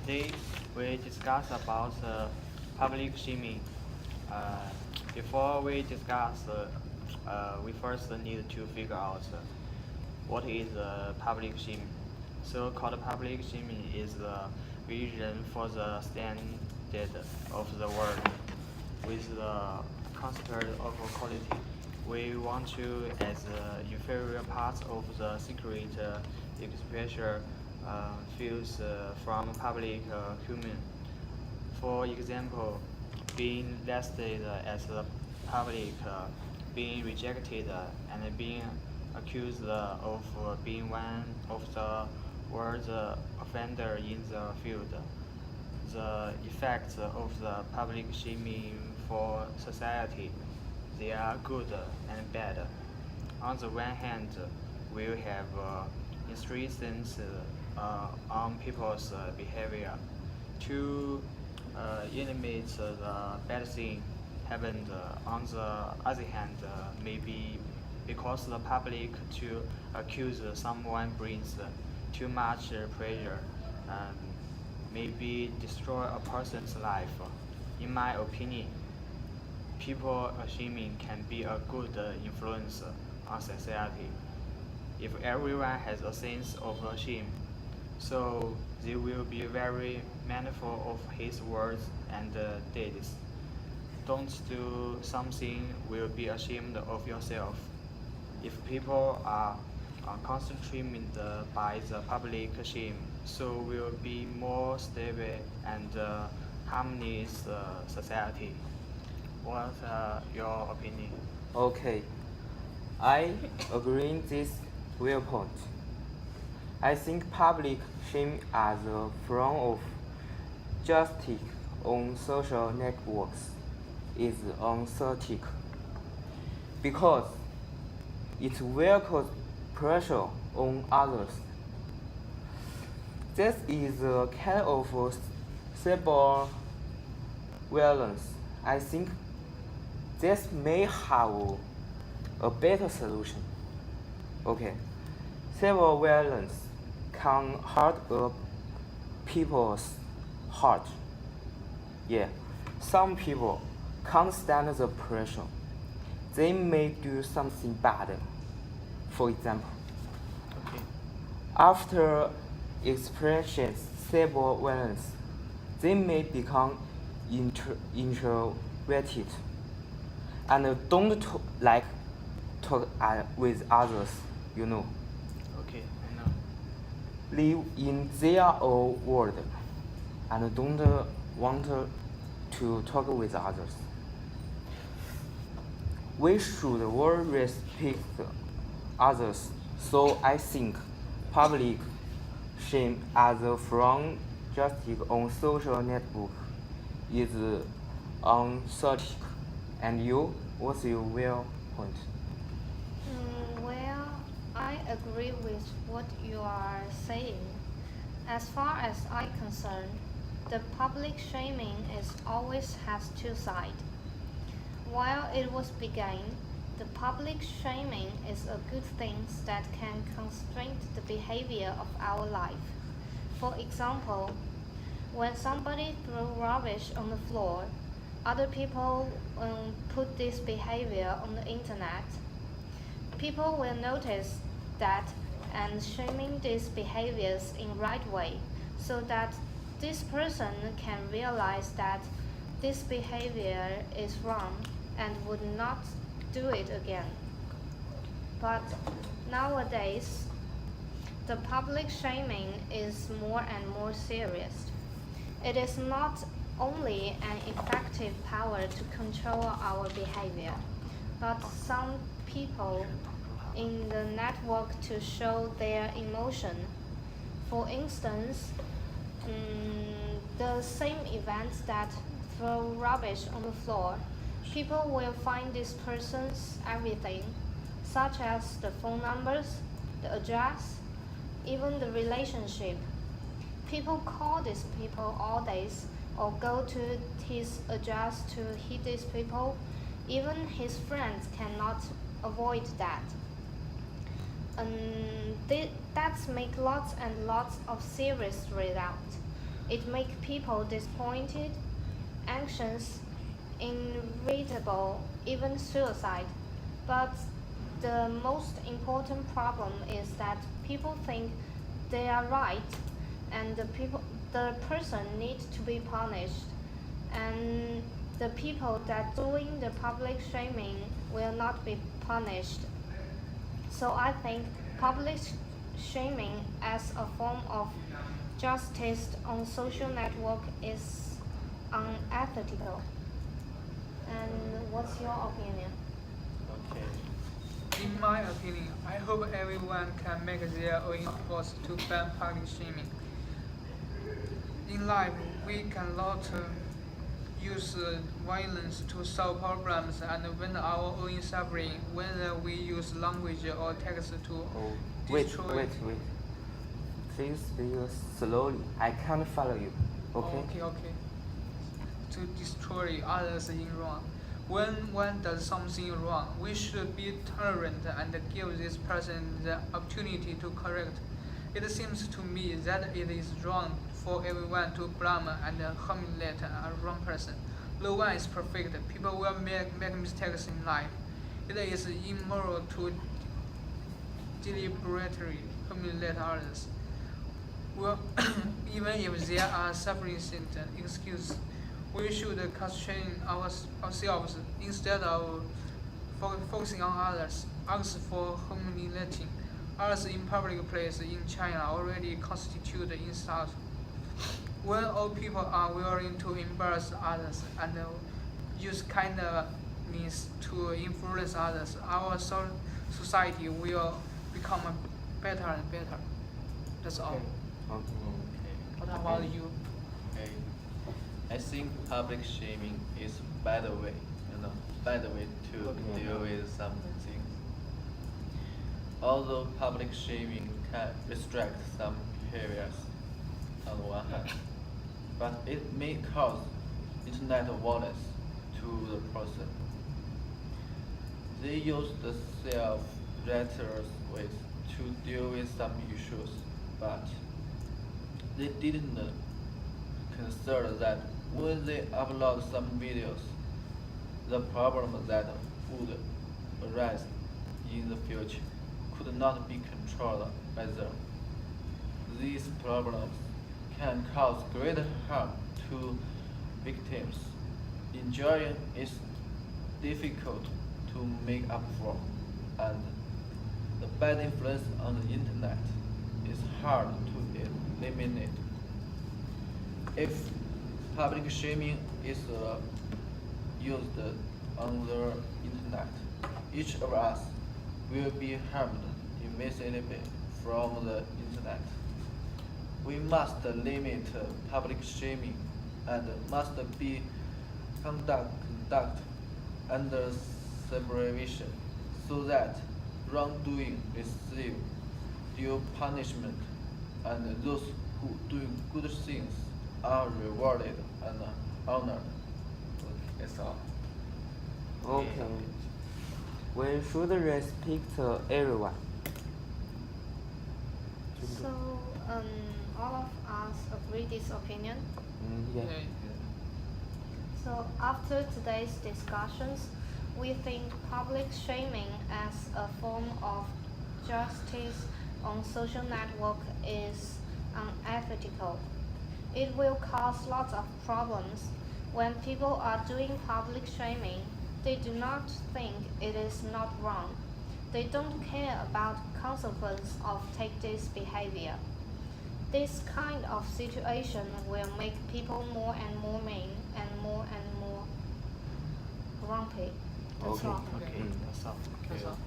Today we discuss about public shaming. Before we discuss, we first need to figure out what is public shaming. So-called public shaming is the vision for the standard of the world with the concept of quality. We want to, as inferior parts of the secret expression feels from public human. For example, being listed as the public, being rejected, and being accused of being one of the worst offender in the field. The effects of the public shaming for society, they are good and bad. On the one hand, we have restrictions on people's behavior to eliminate the bad thing happened. On the other hand, maybe because the public to accuse someone brings too much pressure and maybe destroy a person's life. In my opinion, people shaming can be a good influence on society. If everyone has a sense of shame, so they will be very mindful of his words and deeds. Don't do something will be ashamed of yourself. If people are constrained by the public shame, so will be more stable and harmonious society. What's your opinion? Okay, I agree in this viewpoint. I think public shame as a form of justice on social networks is unethical because it will cause pressure on others. This is a kind of cyber violence. I think this may have a better solution. Okay, cyber violence can hurt people's heart. Yeah, some people can't stand the pressure. They may do something bad. For example, Okay. after experiencing cyber violence, they may become introverted and don't like talk with others, you know. Okay, I know. Live in their own world and don't want to talk with others. We should all respect others, so I think public shame as a from justice on social network is unethical. And you, what's your viewpoint? Well, I agree with what you are saying. As far as I'm concerned, the public shaming is always has two sides. While it was begun, the public shaming is a good thing that can constrain the behavior of our life. For example, when somebody throws rubbish on the floor, other people put this behavior on the internet. People will notice that and shaming these behaviors in right way so that this person can realize that this behavior is wrong and would not do it again. But nowadays, the public shaming is more and more serious. It is not only an effective power to control our behavior, but some people in the network to show their emotion. For instance, the same events that throw rubbish on the floor, people will find this person's everything, such as the phone numbers, the address, even the relationship. People call these people all days or go to his address to hit these people. Even his friends cannot avoid that. That's make lots and lots of serious results. It makes people disappointed, anxious, irritable, even suicide. But the most important problem is that people think they are right and the person needs to be punished, and the people that doing the public shaming will not be punished. So I think public shaming as a form of justice on social network is unethical. And what's your opinion? Okay. In my opinion, I hope everyone can make their own efforts to ban public shaming. In life, we cannot use violence to solve problems and when our own suffering, whether we use language or text to Oh, destroy. wait. Please speak slowly. I can't follow you. Okay? Okay. To destroy others in wrong. When one does something wrong, we should be tolerant and give this person the opportunity to correct. It seems to me that it is wrong for everyone to blame and humiliate a wrong person. No one is perfect. People will make mistakes in life. It is immoral to deliberately humiliate others. Well, even if there are sufficient excuses, we should question ourselves instead of focusing on others. Acts for humiliating others in public place in China already constitute insult. When all people are willing to embarrass others and use kindness to influence others, our society will become better and better. That's all. Okay. What about you? Okay. I think public shaming is better way, better way to Okay. deal with some things. Although public shaming can restrict some behaviors on one hand, but it may cause internet violence to the person. They use the self-righteous ways to deal with some issues, but they didn't consider that when they upload some videos, the problem that would arise in the future could not be controlled by them. These problems can cause great harm to victims. Injury is difficult to make up for, and the bad influence on the internet is hard to eliminate. If public shaming is used on the internet, each of us will be harmed immediately from the internet. We must limit public shaming and must be conduct under supervision so that wrongdoing receive due punishment and those who do good things are rewarded and honored. That's all. Okay. We should respect everyone. So, all of us agree this opinion. Yeah. So after today's discussions, we think public shaming as a form of justice on social network is unethical. It will cause lots of problems. When people are doing public shaming, they do not think it is not wrong. They don't care about consequence of take this behavior. This kind of situation will make people more and more mean and more grumpy. That's Okay. all. Okay, that's all. That's all.